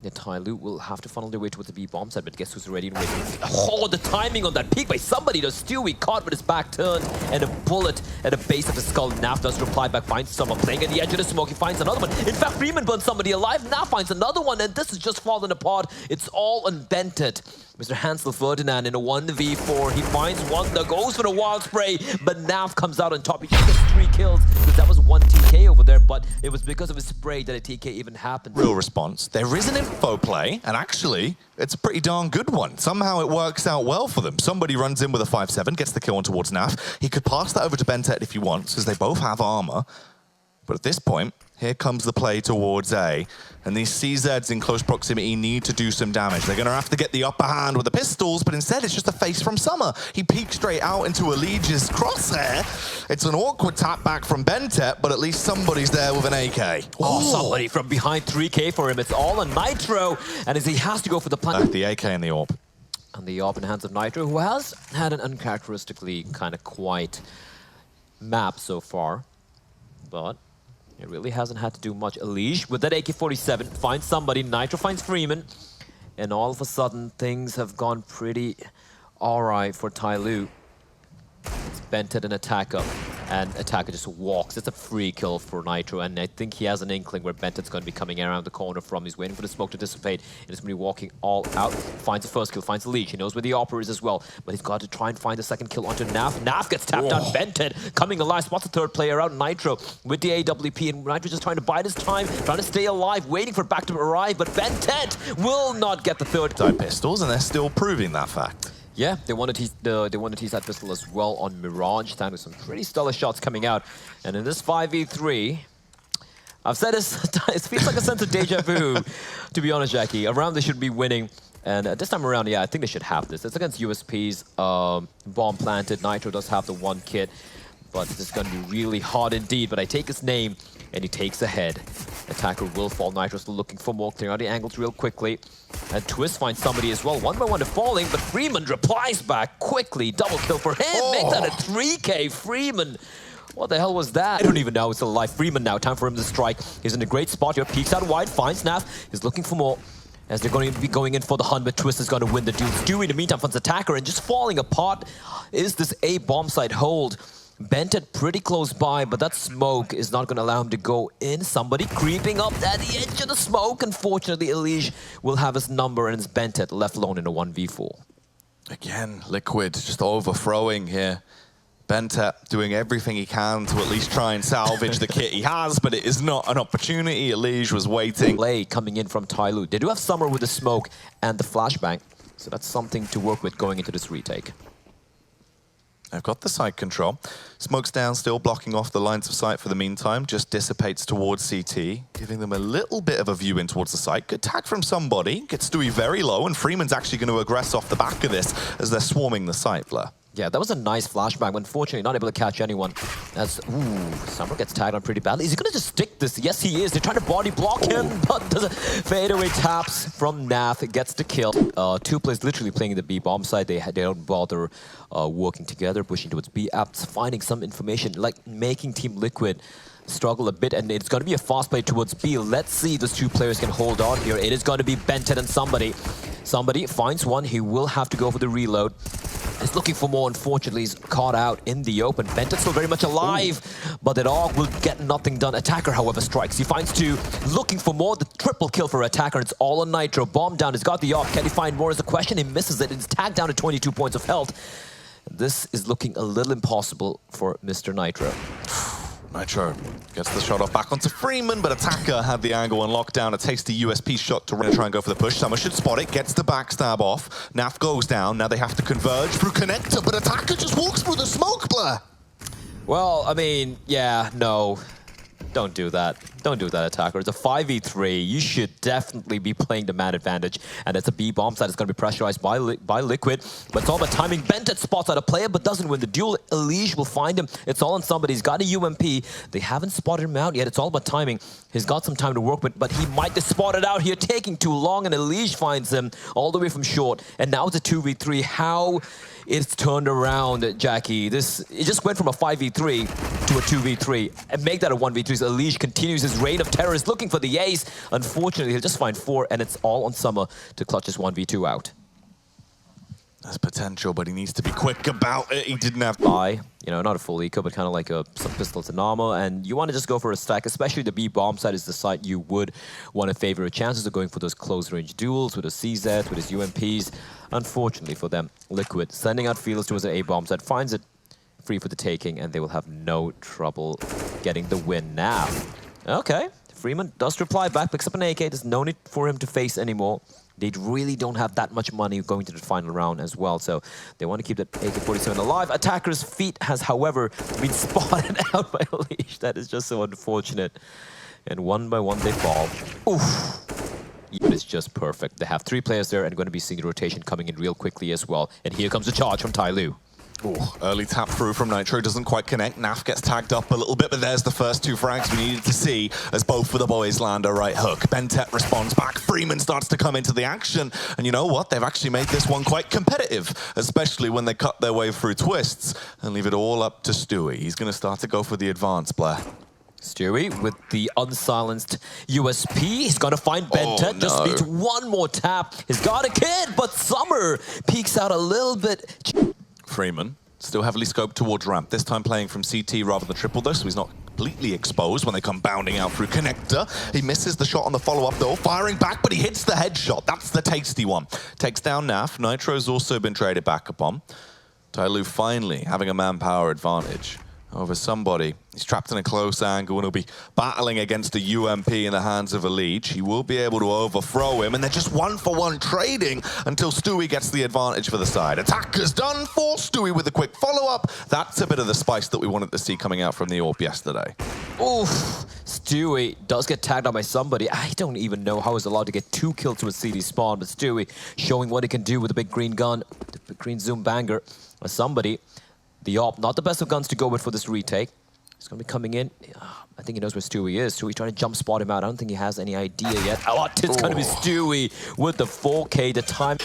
Yeah, Tyloo will have to funnel their way towards the B bomb side, but guess who's ready and waiting? Oh, the timing on that peek by somebody. Does Stewie caught with his back turned and a bullet at the base of his skull. Naf does reply back, finds someone playing at the edge of the smoke. He finds another one. In fact, Freeman burns somebody alive. Naf finds another one, and this is just falling apart. It's all unbented. Mr. Hansel Ferdinand in a 1v4. He finds one that goes for the wild spray, but Naf comes out on top. He just gets 3 kills because that was 1 TK over there, but it was because of his spray that a TK even happened. Real response. There is an info play, and actually, it's a pretty darn good one. Somehow it works out well for them. Somebody runs in with a 5-7, gets the kill on towards Naf. He could pass that over to Bentet if he wants, because they both have armor. But at this point, here comes the play towards A. And these CZs in close proximity need to do some damage. They're going to have to get the upper hand with the pistols, but instead it's just a face from Summer. He peeks straight out into Elige's crosshair. It's an awkward tap back from Bentet, but at least somebody's there with an AK. Oh, somebody from behind 3K for him. It's all on Nitro. And as he has to go for the plant. The AK and the AWP. And the AWP in the hands of Nitro, who has had an uncharacteristically kind of quiet map so far. But it really hasn't had to do much. Elige with that AK-47 finds somebody. Nitro finds Freeman. And all of a sudden, things have gone pretty alright for Tyloo. It's Bentet and Attacker. And Attacker just walks. It's a free kill for Nitro. And I think he has an inkling where Bentet's going to be coming around the corner from. He's waiting for the smoke to dissipate. And he's going to be walking all out. Finds the first kill, finds Elige. He knows where the AWP is as well. But he's got to try and find the second kill onto Naf. Naf gets tapped down. Bentet coming alive. Spots the third player out. Nitro with the AWP. And Nitro just trying to bide his time. Trying to stay alive. Waiting for back to arrive. But Bentet will not get the third. Pistols, and they're still proving that fact. Yeah, they wanted to tease that pistol as well on Mirage. Time with some pretty stellar shots coming out. And in this 5v3, I've said this, it feels like a sense of deja vu, to be honest, Jackie. Around they should be winning. And this time around, yeah, I think they should have this. It's against USP's bomb planted. Nitro does have the 1 kit. But this is going to be really hard indeed. But I take his name, and he takes ahead. Attacker will fall. Nitro still looking for more, clearing out the angles real quickly. And Twist finds somebody as well. 1 by 1 to falling, but Freeman replies back quickly. Double kill for him. Makes that a 3K. Freeman. What the hell was that? I don't even know. It's still alive. Freeman now. Time for him to strike. He's in a great spot here. Peeks out wide. Finds Naf. He's looking for more. As they're going to be going in for the hunt, but Twist is going to win the duel. Stewie, in the meantime, finds Attacker, and just falling apart is this A bomb site hold. Bentet pretty close by, but that smoke is not going to allow him to go in. Somebody creeping up at the edge of the smoke. Unfortunately, Elige will have his number, and it's Bentet left alone in a 1v4. Again, Liquid just overthrowing here. Bentet doing everything he can to at least try and salvage the kit he has, but it is not an opportunity. Elige was waiting. Play coming in from Tyloo. They do have Summer with the smoke and the flashbang, so that's something to work with going into this retake. I've got the side control. Smoke's down, still blocking off the lines of sight for the meantime. Just dissipates towards CT, giving them a little bit of a view in towards the site. Good tag from somebody. Gets Stewie very low, and Freeman's actually going to aggress off the back of this as they're swarming the site, Blair. Yeah, that was a nice flashbang, but unfortunately not able to catch anyone. As, Summer gets tagged on pretty badly. Is he going to just stick this? Yes, he is. They're trying to body block him, but does a fadeaway taps from Naf. It gets the kill. 2 players literally playing in the B bomb side. They don't bother working together, pushing towards B apps, finding some information, like making Team Liquid struggle a bit, and it's going to be a fast play towards B. Let's see if those 2 players can hold on here. It is going to be Bentet and somebody. Somebody finds one. He will have to go for the reload. He's looking for more. Unfortunately, he's caught out in the open. Bentet's still very much alive, but that AUG will get nothing done. Attacker, however, strikes. He finds 2. Looking for more. The triple kill for Attacker. It's all on Nitro. Bomb down. He's got the AUG. Can he find more is the question. He misses it. It's tagged down to 22 points of health. This is looking a little impossible for Mr. Nitro. Nitro gets the shot off back onto Freeman, but Attacker had the angle on lockdown. A tasty USP shot to try and go for the push. Summer should spot it, gets the backstab off. Naf goes down. Now they have to converge through connector, but Attacker just walks through the smoke, Blair. Well, I mean, yeah, no. Don't do that. Don't do that, Attacker. It's a 5v3. You should definitely be playing the man advantage. And it's a B bomb side. It's going to be pressurized by Liquid. But it's all about timing. Bentet spots out a player, but doesn't win the duel. Elige will find him. It's all on somebody. He's got a UMP. They haven't spotted him out yet. It's all about timing. He's got some time to work with, but he might get spotted out here, taking too long, and Elige finds him all the way from short. And now it's a 2v3. How it's turned around, Jackie. It just went from a 5v3 to a 2v3. And make that a 1v3. So Unleash continues his reign of terror, is looking for the ace. Unfortunately, he'll just find 4, and it's all on Summer to clutch his 1v2 out. There's potential, but he needs to be quick about it. He didn't have... You know, not a full eco, but kind of like some pistols and armor, and you want to just go for a stack, especially the B bomb side is the side you would want to favor. Your chances of going for those close-range duels with a CZ, with his UMPs. Unfortunately for them, Liquid sending out feelers towards the A bomb side, finds it free for the taking, and they will have no trouble getting the win now. Okay, Freeman does reply back, picks up an AK, there's no need for him to face anymore. They really don't have that much money going to the final round as well, so they want to keep that AK-47 alive. Attacker's feet has, however, been spotted out by Unleash. That is just so unfortunate. And one by one they fall. Oof! It is just perfect. They have 3 players there and going to be seeing the rotation coming in real quickly as well. And here comes the charge from Tyloo. Ooh, early tap through from Nitro, doesn't quite connect. Naf gets tagged up a little bit, but there's the first 2 frags we needed to see as both of the boys land a right hook. Bentet responds back, Freeman starts to come into the action, and you know what? They've actually made this one quite competitive, especially when they cut their way through twists and leave it all up to Stewie. He's going to start to go for the advance, Blair. Stewie with the unsilenced USP. He's going to find Bentet. No. Just needs one more tap. He's got a kid, but Summer peeks out a little bit. Freeman, still heavily scoped towards ramp, this time playing from CT rather than triple though, so he's not completely exposed when they come bounding out through connector. He misses the shot on the follow-up though, firing back, but he hits the headshot. That's the tasty one. Takes down Naf. Nitro's also been traded back upon. Tyloo finally having a manpower advantage over somebody. He's trapped in a close angle and he'll be battling against a UMP in the hands of a leech. He will be able to overthrow him, and they're just 1-for-1 trading until Stewie gets the advantage for the side. Attacker's done for Stewie with a quick follow-up. That's a bit of the spice that we wanted to see coming out from the AWP yesterday. Oof! Stewie does get tagged out by somebody. I don't even know how he's allowed to get 2 kills to a CD spawn, but Stewie showing what he can do with the big green gun, the big green zoom banger. Somebody, the AWP, not the best of guns to go with for this retake. He's going to be coming in. I think he knows where Stewie is. Stewie's trying to jump spot him out. I don't think he has any idea yet. Oh, it's going to be Stewie with the 4K. The time...